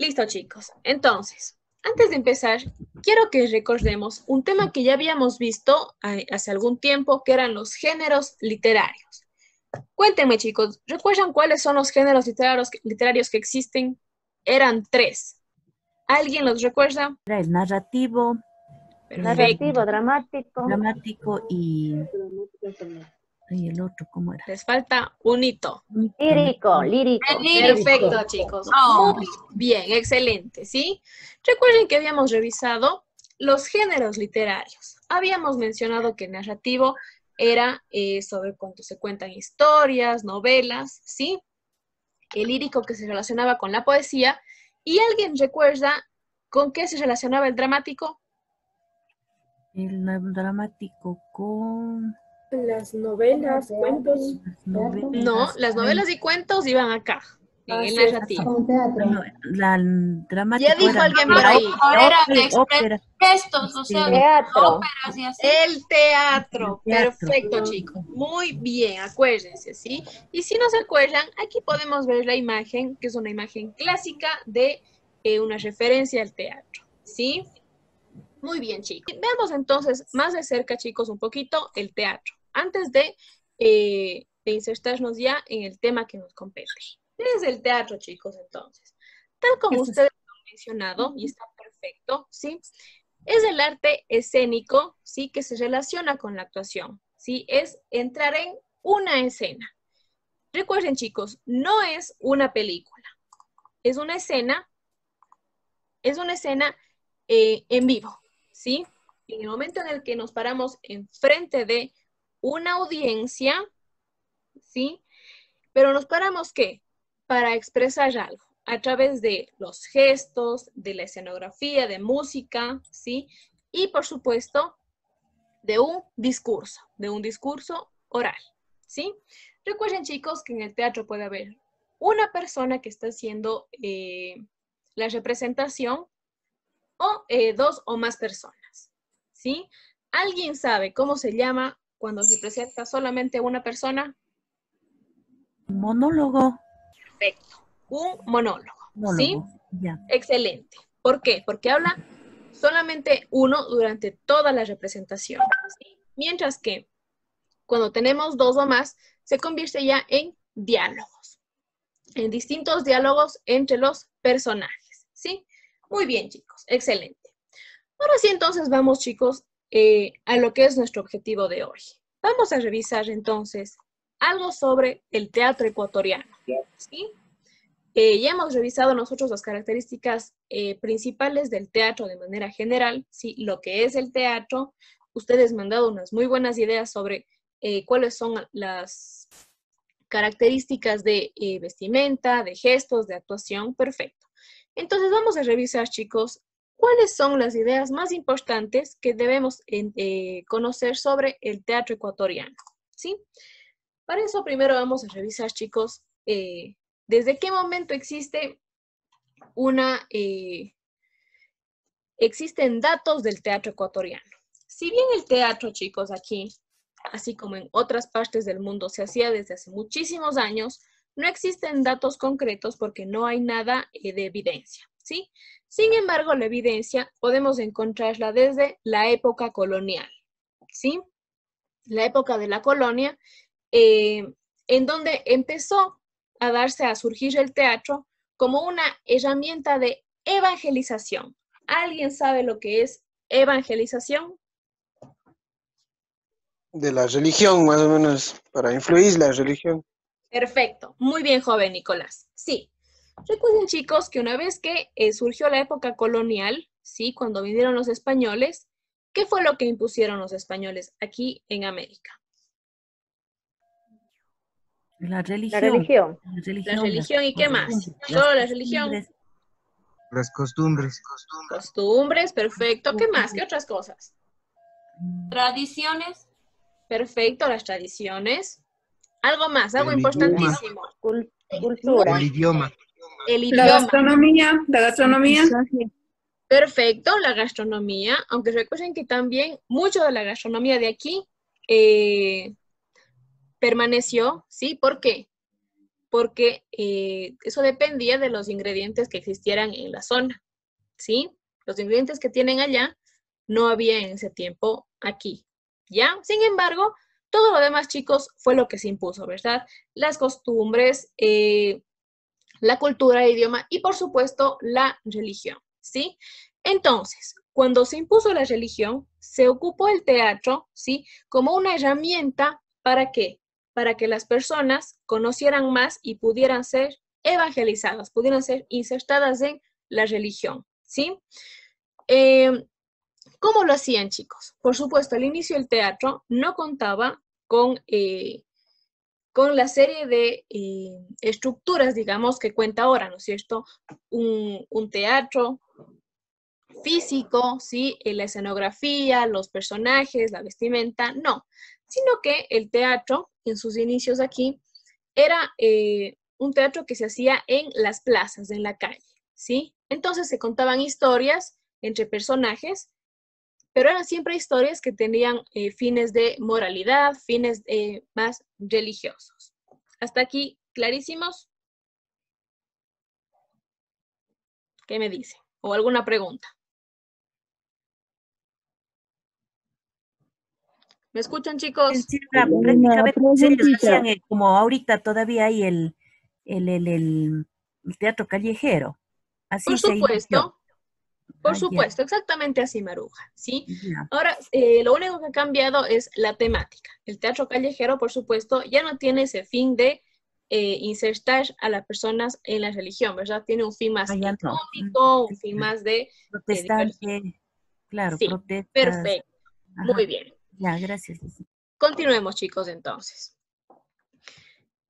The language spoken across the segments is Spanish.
Listo, chicos. Entonces, antes de empezar, quiero que recordemos un tema que ya habíamos visto hace algún tiempo, que eran los géneros literarios. Cuéntenme, chicos, ¿recuerdan cuáles son los géneros literarios que existen? Eran tres. ¿Alguien los recuerda? Era el narrativo, Perfecto. Narrativo, dramático. dramático y el otro, ¿cómo era? Les falta un hito. Lírico, lírico. Perfecto, chicos. Muy bien, excelente, ¿sí? Recuerden que habíamos revisado los géneros literarios. Habíamos mencionado que el narrativo era sobre cuando se cuentan historias, novelas, ¿sí? El lírico que se relacionaba con la poesía. ¿Y alguien recuerda con qué se relacionaba el dramático? El dramático con Las novelas, cuentos. las novelas. No, las novelas y cuentos iban acá, en el Sí, narrativo. La dramático Ya dijo era alguien por ahí. ópera, Gestos, o sea, Teatro. óperas y así. El teatro. El teatro. Perfecto, chicos. Muy bien, acuérdense, ¿sí? Y si no se acuerdan, aquí podemos ver la imagen, que es una imagen clásica de una referencia al teatro, ¿sí? Muy bien, chicos. Veamos entonces más de cerca, chicos, un poquito el teatro, antes de insertarnos ya en el tema que nos compete. ¿Qué es el teatro, chicos, entonces? Tal como ustedes lo han mencionado, y está perfecto, ¿sí? Es el arte escénico, ¿sí? Que se relaciona con la actuación, ¿sí? Es entrar en una escena. Recuerden, chicos, no es una película. Es una escena en vivo, ¿sí? En el momento en el que nos paramos enfrente de una audiencia, ¿sí? Pero nos paramos, ¿qué? Para expresar algo, a través de los gestos, de la escenografía, de música, ¿sí? Y, por supuesto, de un discurso oral, ¿sí? Recuerden, chicos, que en el teatro puede haber una persona que está haciendo la representación o dos o más personas, ¿sí? ¿Alguien sabe cómo se llama cuando se presenta solamente una persona? monólogo. Perfecto, un monólogo, ¿sí? Monólogo, ya. Excelente. ¿Por qué? Porque habla solamente uno durante toda la representación, ¿sí? Mientras que cuando tenemos dos o más, se convierte ya en diálogos, en distintos diálogos entre los personajes, ¿sí? Muy bien, chicos, excelente. Ahora sí, entonces vamos, chicos, a lo que es nuestro objetivo de hoy. Vamos a revisar entonces algo sobre el teatro ecuatoriano, ¿sí? Ya hemos revisado nosotros las características principales del teatro de manera general, ¿sí? Lo que es el teatro. Ustedes me han dado unas muy buenas ideas sobre cuáles son las características de vestimenta, de gestos, de actuación. Perfecto. Entonces vamos a revisar, chicos, cuáles son las ideas más importantes que debemos conocer sobre el teatro ecuatoriano, ¿sí? Para eso primero vamos a revisar, chicos, desde qué momento existen datos del teatro ecuatoriano. Si bien el teatro, chicos, aquí, así como en otras partes del mundo, se hacía desde hace muchísimos años, no existen datos concretos porque no hay nada de evidencia, ¿sí? Sin embargo, la evidencia podemos encontrarla desde la época colonial, ¿sí? La época de la colonia, en donde empezó a surgir el teatro como una herramienta de evangelización. ¿Alguien sabe lo que es evangelización? De la religión, más o menos, para influir la religión. Perfecto, muy bien, joven Nicolás. Sí, recuerden, chicos, que una vez que surgió la época colonial, sí, cuando vinieron los españoles, ¿qué fue lo que impusieron los españoles aquí en América? La religión. La religión, ¿y qué más? ¿Solo la religión? Las costumbres. Costumbres, perfecto. ¿Qué más? ¿Qué otras cosas? Tradiciones. Perfecto, las tradiciones. Algo más, algo El importantísimo. Cultura. El idioma. El La idioma. gastronomía. Perfecto, la gastronomía. Aunque recuerden que también mucho de la gastronomía de aquí eh, permaneció, ¿sí? ¿Por qué? porque eso dependía de los ingredientes que existieran en la zona, ¿sí? Los ingredientes que tienen allá no había en ese tiempo aquí, ¿ya? Sin embargo, todo lo demás, chicos, fue lo que se impuso, ¿verdad? Las costumbres, la cultura, el idioma y, por supuesto, la religión, ¿sí? Entonces, cuando se impuso la religión, se ocupó el teatro, ¿sí? Como una herramienta, ¿para qué? Para que las personas conocieran más y pudieran ser evangelizadas, pudieran ser insertadas en la religión, ¿sí? ¿Cómo lo hacían, chicos? Por supuesto, al inicio el teatro no contaba con la serie de estructuras, digamos, que cuenta ahora, ¿no es cierto? Un teatro físico, ¿sí? La escenografía, los personajes, la vestimenta, no. Sino que el teatro, en sus inicios aquí, era un teatro que se hacía en las plazas, en la calle, ¿sí? Entonces se contaban historias entre personajes, pero eran siempre historias que tenían fines de moralidad, fines más religiosos. ¿Hasta aquí clarísimos? ¿Qué me dicen? ¿O alguna pregunta? ¿Me escuchan, chicos? Sí, prácticamente ellos hacían como ahorita todavía hay el teatro callejero. Así Por se inició. supuesto. Por Ah, ya, supuesto, exactamente así, Maruja, ¿sí? ya. Ahora, lo único que ha cambiado es la temática. El teatro callejero, por supuesto, ya no tiene ese fin de insertar a las personas en la religión, ¿verdad? Tiene un fin más Ah, ya no. económico, un fin más de diversión. Protestante, claro, Sí, protestas. perfecto. Ajá. Muy bien. Ya, gracias. Continuemos, chicos, entonces.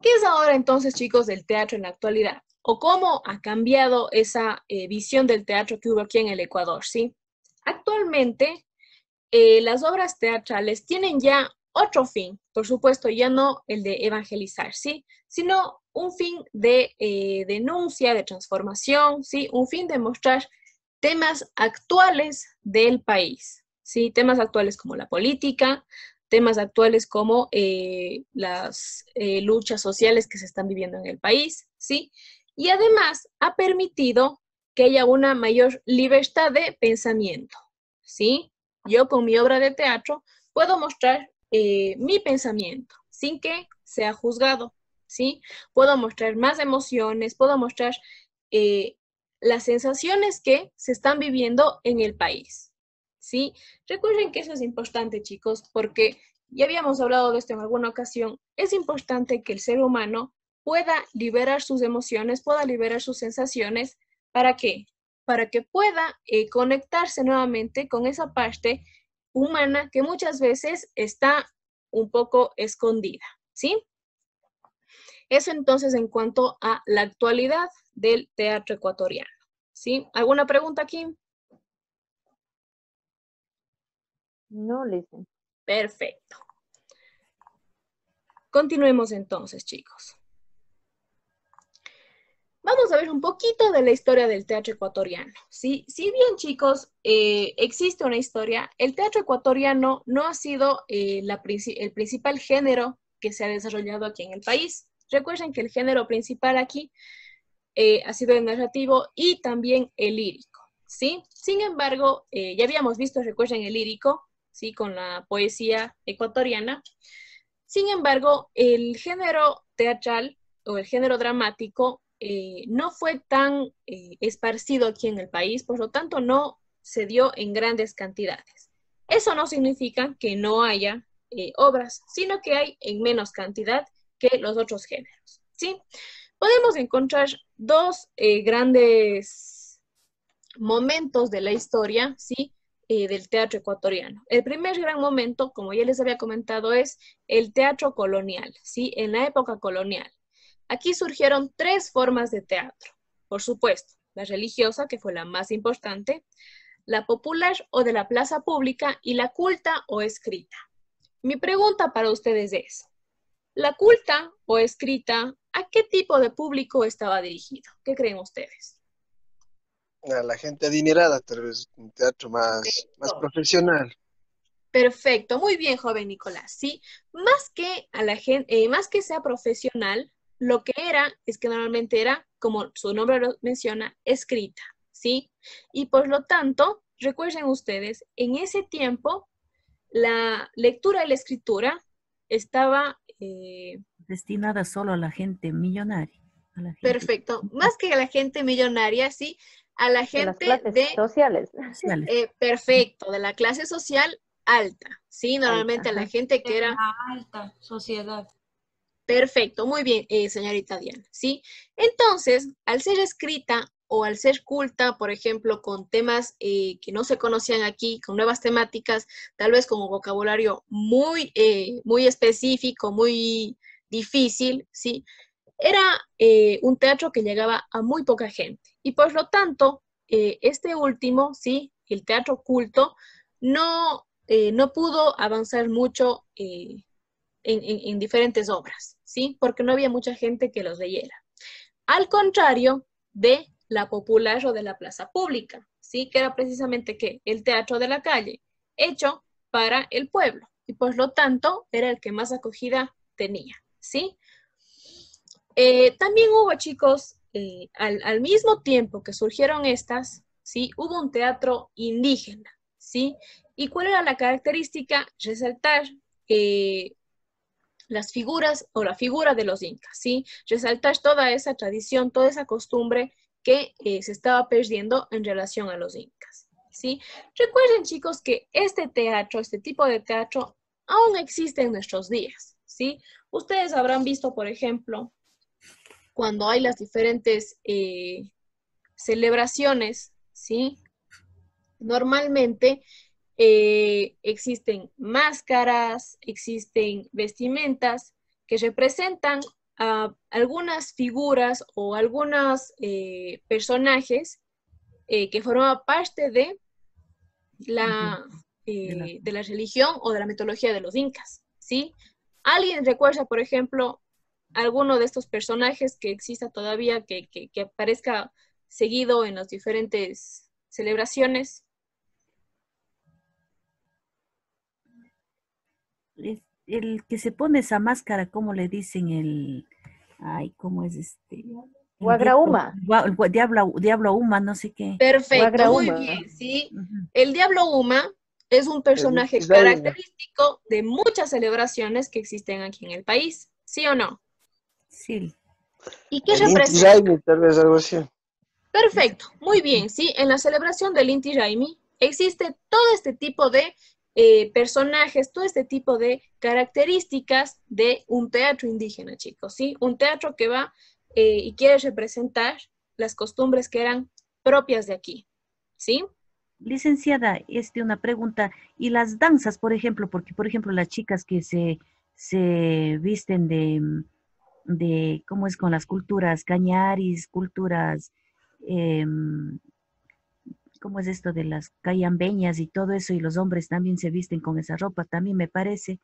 ¿Qué es ahora entonces, chicos, del teatro en la actualidad? ¿O cómo ha cambiado esa visión del teatro que hubo aquí en el Ecuador, sí? Actualmente, las obras teatrales tienen ya otro fin, por supuesto, ya no el de evangelizar, ¿sí? Sino un fin de denuncia, de transformación, ¿sí? Un fin de mostrar temas actuales del país, ¿sí? Temas actuales como la política, temas actuales como las luchas sociales que se están viviendo en el país, ¿sí? Y además ha permitido que haya una mayor libertad de pensamiento, ¿sí? Yo con mi obra de teatro puedo mostrar mi pensamiento sin que sea juzgado, ¿sí? Puedo mostrar más emociones, puedo mostrar las sensaciones que se están viviendo en el país, ¿sí? Recuerden que eso es importante, chicos, porque ya habíamos hablado de esto en alguna ocasión. Es importante que el ser humano pueda liberar sus emociones, pueda liberar sus sensaciones. ¿Para qué? Para que pueda conectarse nuevamente con esa parte humana que muchas veces está un poco escondida, ¿sí? Eso entonces en cuanto a la actualidad del teatro ecuatoriano, ¿sí? ¿Alguna pregunta aquí? No, listen. Perfecto. Continuemos entonces, chicos. Vamos a ver un poquito de la historia del teatro ecuatoriano, ¿sí? Si bien, chicos, existe una historia, el teatro ecuatoriano no ha sido el principal género que se ha desarrollado aquí en el país. Recuerden que el género principal aquí ha sido el narrativo y también el lírico, ¿sí? Sin embargo, ya habíamos visto, recuerden, el lírico, ¿sí? Con la poesía ecuatoriana. Sin embargo, el género teatral o el género dramático no fue tan esparcido aquí en el país, por lo tanto no se dio en grandes cantidades. Eso no significa que no haya obras, sino que hay en menos cantidad que los otros géneros, ¿sí? Podemos encontrar dos grandes momentos de la historia, ¿sí? Del teatro ecuatoriano. El primer gran momento, como ya les había comentado, es el teatro colonial, ¿sí? En la época colonial. Aquí surgieron tres formas de teatro. Por supuesto, la religiosa, que fue la más importante, la popular o de la plaza pública y la culta o escrita. Mi pregunta para ustedes es, ¿la culta o escrita a qué tipo de público estaba dirigido? ¿Qué creen ustedes? A la gente adinerada, tal vez un teatro más profesional. Perfecto, muy bien, joven Nicolás. Sí, más que a la gente, más que sea profesional, lo que era es que normalmente era, como su nombre lo menciona, escrita, ¿sí? Y por lo tanto, recuerden ustedes, en ese tiempo, la lectura y la escritura estaba Destinada solo a la gente millonaria. A la gente perfecto. Más que a la gente millonaria, ¿sí? A la De las gente clases de, sociales. sociales. perfecto, de la clase social alta, ¿sí? Normalmente Alta, a la ajá. gente que De era la alta sociedad. perfecto, muy bien, señorita Diana, ¿sí? Entonces, al ser escrita o al ser culta, por ejemplo, con temas que no se conocían aquí, con nuevas temáticas, tal vez con un vocabulario muy específico, muy difícil, ¿sí? Era un teatro que llegaba a muy poca gente. Y por lo tanto, este último, ¿sí? El teatro culto, no pudo avanzar mucho en diferentes obras, ¿sí? Porque no había mucha gente que los leyera. Al contrario de la popular o de la plaza pública, ¿sí? Que era precisamente ¿qué? El teatro de la calle, hecho para el pueblo. Y por lo tanto, era el que más acogida tenía, ¿sí? También hubo, chicos, al mismo tiempo que surgieron estas, ¿sí? Hubo un teatro indígena, ¿sí? ¿Y cuál era la característica? Resaltar las figuras o la figura de los incas, ¿sí? Resaltar toda esa tradición, toda esa costumbre que se estaba perdiendo en relación a los incas, ¿sí? Recuerden, chicos, que este teatro, este tipo de teatro, aún existe en nuestros días, ¿sí? Ustedes habrán visto, por ejemplo, cuando hay las diferentes celebraciones, ¿sí? Normalmente existen máscaras, existen vestimentas que representan a algunas figuras o algunos personajes que formaban parte de la religión o de la mitología de los incas, ¿sí? ¿Alguien recuerda, por ejemplo, alguno de estos personajes que exista todavía, que aparezca seguido en las diferentes celebraciones? El que se pone esa máscara, ¿cómo le dicen ay, ¿cómo es este? El diablo, Guagrauma. diablo Uma, no sé qué. Perfecto, muy Guagrauma. bien, ¿sí? Ujú. El Diablo Uma es un El personaje Inti Raymi. característico de muchas celebraciones que existen aquí en el país, ¿sí o no? Sí, ¿Y qué El Inti representa? Raymi, tal vez algo así. Perfecto, muy bien, ¿sí? En la celebración del Inti Raymi existe todo este tipo de personajes, todo este tipo de características de un teatro indígena, chicos, ¿sí? Un teatro que va y quiere representar las costumbres que eran propias de aquí, ¿sí? licenciada, una pregunta. Y las danzas, por ejemplo, porque, por ejemplo, las chicas que se visten ¿cómo es con las culturas cañaris, culturas, em, ¿cómo es esto de las cayambeñas y todo eso? Y los hombres también se visten con esa ropa, también me parece.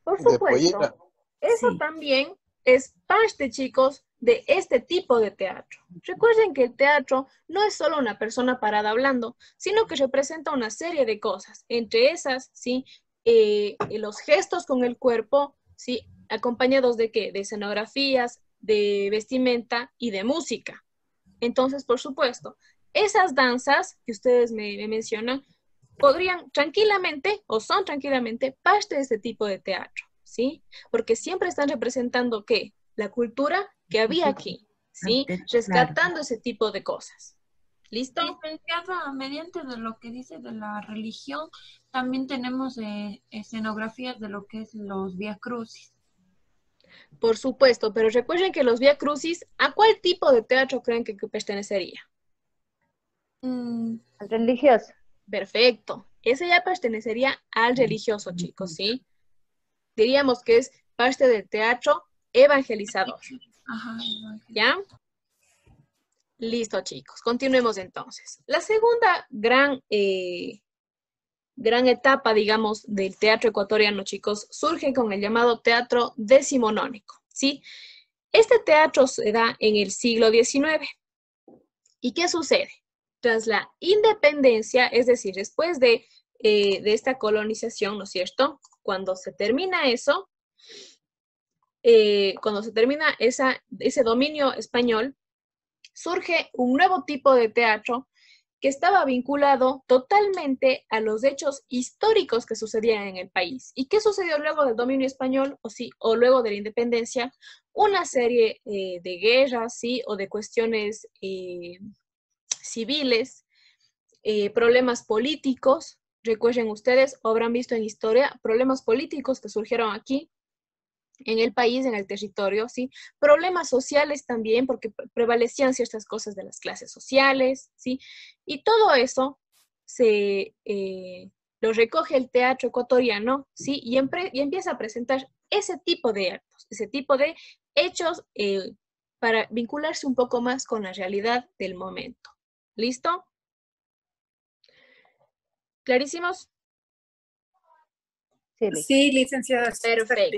Por De pollera. supuesto, eso Sí, también es parte, chicos, de este tipo de teatro. Recuerden que el teatro no es solo una persona parada hablando, sino que representa una serie de cosas. Entre esas, ¿sí? Los gestos con el cuerpo, ¿sí? Acompañados de ¿qué? De escenografías, de vestimenta y de música. Entonces, por supuesto, esas danzas que ustedes me mencionan podrían tranquilamente o son tranquilamente parte de este tipo de teatro, ¿sí? Porque siempre están representando ¿qué? La cultura que había aquí, ¿sí? claro. Rescatando ese tipo de cosas. ¿Listo? Licenciada, mediante de lo que dice de la religión, también tenemos escenografías de lo que es los Vía Crucis. Por supuesto, pero recuerden que los Vía Crucis, ¿a cuál tipo de teatro creen que pertenecería? Mm, Religioso. Perfecto. Ese ya pertenecería al religioso, chicos, ¿sí? Diríamos que es parte del teatro evangelizador, ajá, ¿ya? Listo, chicos. Continuemos entonces. La segunda gran etapa, digamos, del teatro ecuatoriano, chicos, surge con el llamado teatro decimonónico, ¿sí? Este teatro se da en el siglo XIX. ¿Y qué sucede? Tras la independencia, es decir, después de esta colonización, ¿no es cierto? Cuando se termina eso, cuando se termina ese dominio español, surge un nuevo tipo de teatro que estaba vinculado totalmente a los hechos históricos que sucedían en el país. ¿Y qué sucedió luego del dominio español o luego de la independencia? Una serie de guerras, ¿sí? O de cuestiones civiles, problemas políticos. Recuerden ustedes, o habrán visto en historia, problemas políticos que surgieron aquí en el país, en el territorio, ¿sí? Problemas sociales también, porque prevalecían ciertas cosas de las clases sociales, ¿sí? Y todo eso lo recoge el teatro ecuatoriano, ¿sí? Y empieza a presentar ese tipo de actos, ese tipo de hechos para vincularse un poco más con la realidad del momento. ¿Listo? ¿Clarísimos? Sí, listo. Sí, licenciada. Perfecto.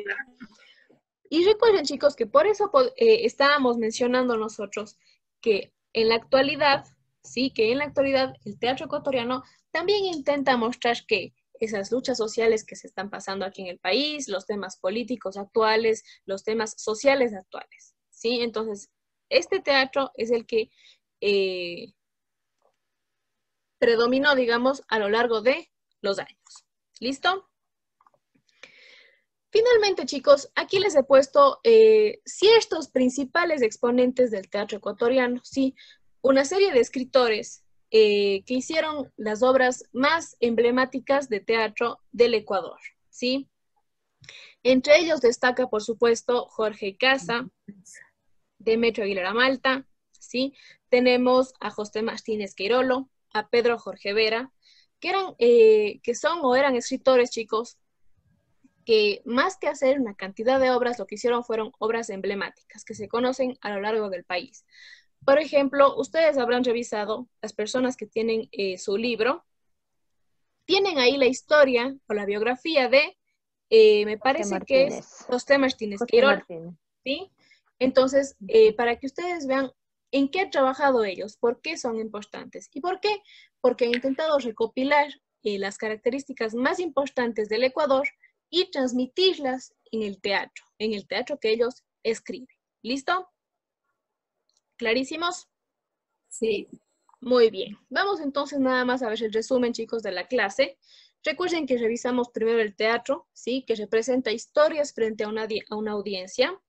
Y recuerden, chicos, que por eso estábamos mencionando nosotros que en la actualidad, sí, que en la actualidad el teatro ecuatoriano también intenta mostrar que esas luchas sociales que se están pasando aquí en el país, los temas políticos actuales, los temas sociales actuales, ¿sí? Entonces, este teatro es el que predominó, digamos, a lo largo de los años. ¿Listo? Finalmente, chicos, aquí les he puesto ciertos principales exponentes del teatro ecuatoriano, sí, una serie de escritores que hicieron las obras más emblemáticas de teatro del Ecuador, ¿sí? Entre ellos destaca, por supuesto, Jorge Casa, Demetrio Aguilera Malta, ¿sí? Tenemos a José Martínez Queirolo, a Pedro Jorge Vera, que son o eran escritores, chicos, que más que hacer una cantidad de obras, lo que hicieron fueron obras emblemáticas que se conocen a lo largo del país. Por ejemplo, ustedes habrán revisado, las personas que tienen su libro, tienen ahí la historia o la biografía de, me parece que es José Martínez Queirolo, ¿sí? Entonces, para que ustedes vean en qué han trabajado ellos, por qué son importantes. ¿Y por qué? Porque han intentado recopilar las características más importantes del Ecuador y transmitirlas en el teatro que ellos escriben. ¿Listo? ¿Clarísimos? Sí. Muy bien. Vamos entonces nada más a ver el resumen, chicos, de la clase. Recuerden que revisamos primero el teatro, ¿sí? Que representa historias frente a una audiencia.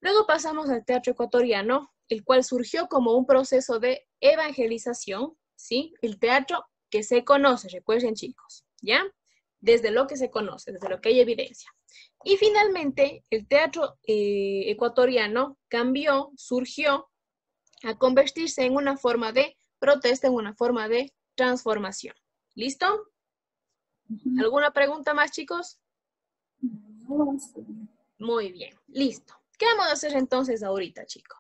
Luego pasamos al teatro ecuatoriano, el cual surgió como un proceso de evangelización, ¿sí? El teatro que se conoce, recuerden, chicos, ¿ya? Desde lo que se conoce, desde lo que hay evidencia. Y finalmente, el teatro ecuatoriano surgió a convertirse en una forma de protesta, en una forma de transformación. ¿Listo? ¿Alguna pregunta más, chicos? Muy bien, listo. ¿Qué vamos a hacer entonces ahorita, chicos?